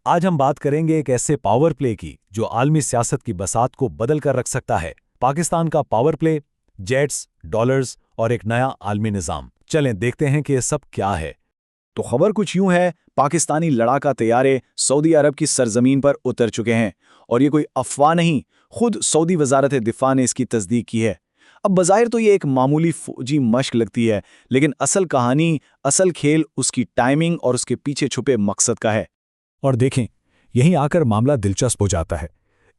آج ہم بات کریں گے ایک ایسے پاور پلے کی جو عالمی سیاست کی بساط کو بدل کر رکھ سکتا ہے۔ پاکستان کا پاور پلے، جیٹس، ڈالرز اور ایک نیا عالمی نظام۔ چلیں دیکھتے ہیں کہ یہ سب کیا ہے۔ تو خبر کچھ یوں ہے، پاکستانی لڑاکا طیارے سعودی عرب کی سرزمین پر اتر چکے ہیں، اور یہ کوئی افواہ نہیں، خود سعودی وزارت دفاع نے اس کی تصدیق کی ہے۔ اب بظاہر تو یہ ایک معمولی فوجی مشق لگتی ہے، لیکن اصل کہانی، اصل کھیل اس کی ٹائمنگ اور اس کے پیچھے چھپے مقصد کا ہے۔ اور دیکھیں، یہیں آ کر معاملہ دلچسپ ہو جاتا ہے۔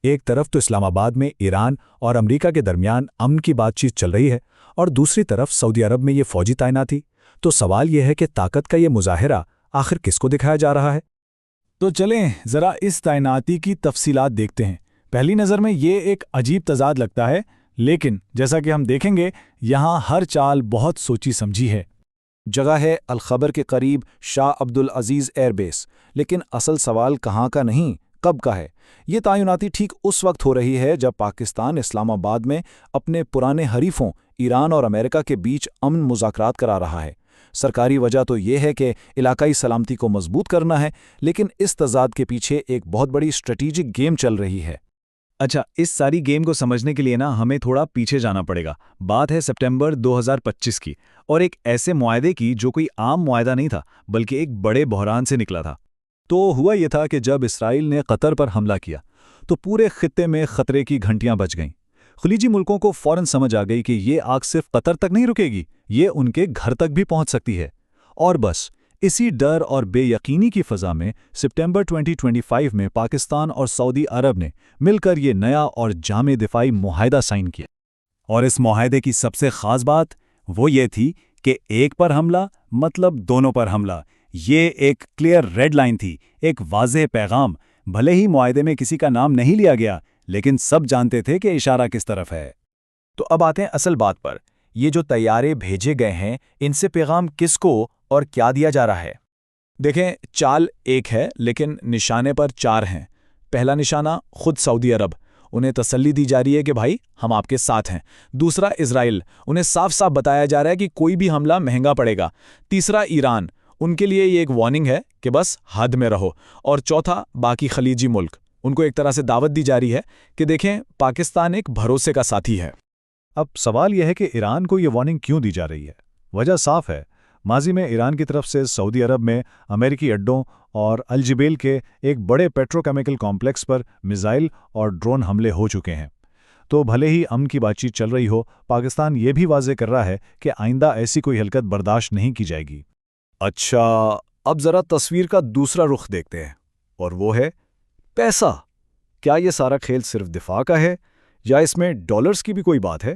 ایک طرف تو اسلام آباد میں ایران اور امریکہ کے درمیان امن کی بات چیت چل رہی ہے، اور دوسری طرف سعودی عرب میں یہ فوجی تعیناتی۔ تو سوال یہ ہے کہ طاقت کا یہ مظاہرہ آخر کس کو دکھایا جا رہا ہے؟ تو چلیں ذرا اس تعیناتی کی تفصیلات دیکھتے ہیں۔ پہلی نظر میں یہ ایک عجیب تضاد لگتا ہے، لیکن جیسا کہ ہم دیکھیں گے یہاں ہر چال بہت سوچی سمجھی ہے۔ جگہ ہے الخبر کے قریب شاہ عبدالعزیز ایئر بیس، لیکن اصل سوال کہاں کا نہیں، کب کا ہے۔ یہ تعیناتی ٹھیک اس وقت ہو رہی ہے جب پاکستان اسلام آباد میں اپنے پرانے حریفوں ایران اور امریکہ کے بیچ امن مذاکرات کرا رہا ہے۔ سرکاری وجہ تو یہ ہے کہ علاقائی سلامتی کو مضبوط کرنا ہے، لیکن اس تضاد کے پیچھے ایک بہت بڑی اسٹریٹجک گیم چل رہی ہے۔ اچھا، اس ساری گیم کو سمجھنے کے لیے ہمیں تھوڑا پیچھے جانا پڑے گا۔ بات ہے سپٹمبر 2025 کی، اور ایک ایسے معاہدے کی جو کوئی عام معاہدہ نہیں تھا، بلکہ ایک بڑے بحران سے نکلا تھا۔ تو ہوا یہ تھا کہ جب اسرائیل نے قطر پر حملہ کیا تو پورے خطے میں خطرے کی گھنٹیاں بج گئیں۔ خلیجی ملکوں کو فوراً سمجھ آ گئی کہ یہ آگ صرف قطر تک نہیں رکے گی، یہ ان کے گھر تک بھی پہنچ سکتی ہے۔ اور بس اسی ڈر اور بے یقینی کی فضا میں سپٹمبر 2025 میں پاکستان اور سعودی عرب نے مل کر یہ نیا اور جامع دفاعی معاہدہ سائن کیا۔ اور اس معاہدے کی سب سے خاص بات وہ یہ تھی کہ ایک پر حملہ مطلب دونوں پر حملہ۔ یہ ایک کلیئر ریڈ لائن تھی، ایک واضح پیغام۔ بھلے ہی معاہدے میں کسی کا نام نہیں لیا گیا، لیکن سب جانتے تھے کہ اشارہ کس طرف ہے۔ تو اب آتے ہیں اصل بات پر، یہ جو طیارے بھیجے گئے ہیں ان سے پیغام کس کو اور کیا دیا جا رہا ہے؟ دیکھیں، چال ایک ہے لیکن نشانے پر چار ہیں۔ پہلا نشانہ خود سعودی عرب، انہیں تسلی دی جا رہی ہے کہ بھائی ہم آپ کے ساتھ ہیں۔ دوسرا اسرائیل، انہیں صاف صاف بتایا جا رہا ہے کہ کوئی بھی حملہ مہنگا پڑے گا۔ تیسرا ایران، ان کے لیے یہ ایک وارننگ ہے کہ بس حد میں رہو۔ اور چوتھا باقی خلیجی ملک، ان کو ایک طرح سے دعوت دی جا رہی ہے کہ دیکھیں پاکستان ایک بھروسے کا ساتھی ہے۔ اب سوال یہ ہے کہ ایران کو یہ وارننگ کیوں دی جا رہی ہے؟ وجہ صاف ہے، ماضی میں ایران کی طرف سے سعودی عرب میں امریکی اڈوں اور الجبیل کے ایک بڑے پیٹروکیمیکل کمپلیکس پر میزائل اور ڈرون حملے ہو چکے ہیں۔ تو بھلے ہی امن کی بات چیت چل رہی ہو، پاکستان یہ بھی واضح کر رہا ہے کہ آئندہ ایسی کوئی حرکت برداشت نہیں کی جائے گی۔ اچھا، اب ذرا تصویر کا دوسرا رخ دیکھتے ہیں، اور وہ ہے پیسہ۔ کیا یہ سارا کھیل صرف دفاع کا ہے یا اس میں ڈالرز کی بھی کوئی بات ہے؟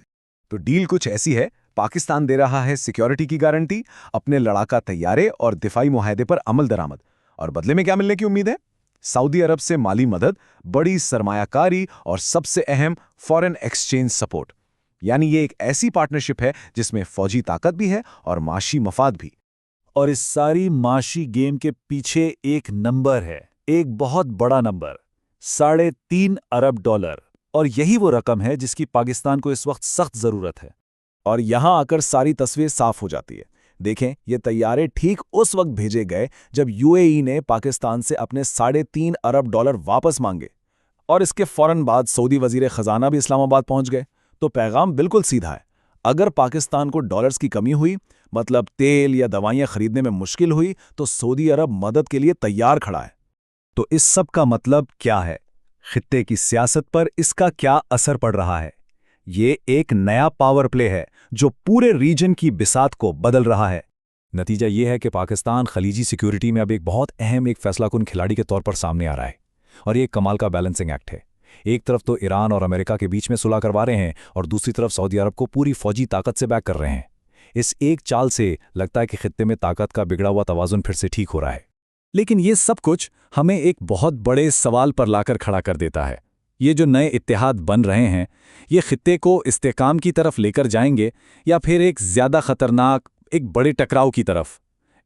تو ڈیل کچھ ایسی ہے، پاکستان دے رہا ہے سیکیورٹی کی گارنٹی، اپنے لڑاکا طیارے اور دفاعی معاہدے پر عمل درآمد، اور بدلے میں کیا ملنے کی امید ہے؟ سعودی عرب سے مالی مدد، بڑی سرمایہ کاری اور سب سے اہم فارن ایکسچینج سپورٹ۔ یعنی یہ ایک ایسی پارٹنرشپ ہے جس میں فوجی طاقت بھی ہے اور معاشی مفاد بھی۔ اور اس ساری معاشی گیم کے پیچھے ایک نمبر ہے، ایک بہت بڑا نمبر، $3.5 ارب۔ اور یہی وہ رقم ہے جس کی پاکستان کو اس وقت سخت ضرورت ہے۔ اور یہاں آ کر ساری تصویر صاف ہو جاتی ہے۔ دیکھیں، یہ طیارے ٹھیک اس وقت بھیجے گئے جب UAE نے پاکستان سے اپنے $3.5 ارب واپس مانگے، اور اس کے فوراً بعد سعودی وزیر خزانہ بھی اسلام آباد پہنچ گئے۔ تو پیغام بالکل سیدھا ہے، اگر پاکستان کو ڈالرز کی کمی ہوئی، مطلب تیل یا دوائیاں خریدنے میں مشکل ہوئی، تو سعودی عرب مدد کے لیے تیار کھڑا ہے۔ تو اس سب کا مطلب کیا ہے؟ خطے کی سیاست پر اس کا کیا اثر پڑ رہا ہے؟ یہ ایک نیا پاور پلے ہے جو پورے ریجن کی بساط کو بدل رہا ہے۔ نتیجہ یہ ہے کہ پاکستان خلیجی سیکیورٹی میں اب ایک بہت اہم ایک فیصلہ کن کھلاڑی کے طور پر سامنے آ رہا ہے، اور یہ ایک کمال کا بیلنسنگ ایکٹ ہے۔ ایک طرف تو ایران اور امریکہ کے بیچ میں صلح کروا رہے ہیں، اور دوسری طرف سعودی عرب کو پوری فوجی طاقت سے بیک کر رہے ہیں۔ اس ایک چال سے لگتا ہے کہ خطے میں طاقت کا بگڑا ہوا توازن پھر سے ٹھیک ہو رہا ہے۔ لیکن یہ سب کچھ ہمیں ایک بہت بڑے سوال پر لا کر کھڑا کر دیتا ہے۔ یہ جو نئے اتحاد بن رہے ہیں، یہ خطے کو استحکام کی طرف لے کر جائیں گے یا پھر ایک زیادہ خطرناک ایک بڑے ٹکراؤ کی طرف؟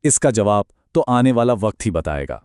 اس کا جواب تو آنے والا وقت ہی بتائے گا۔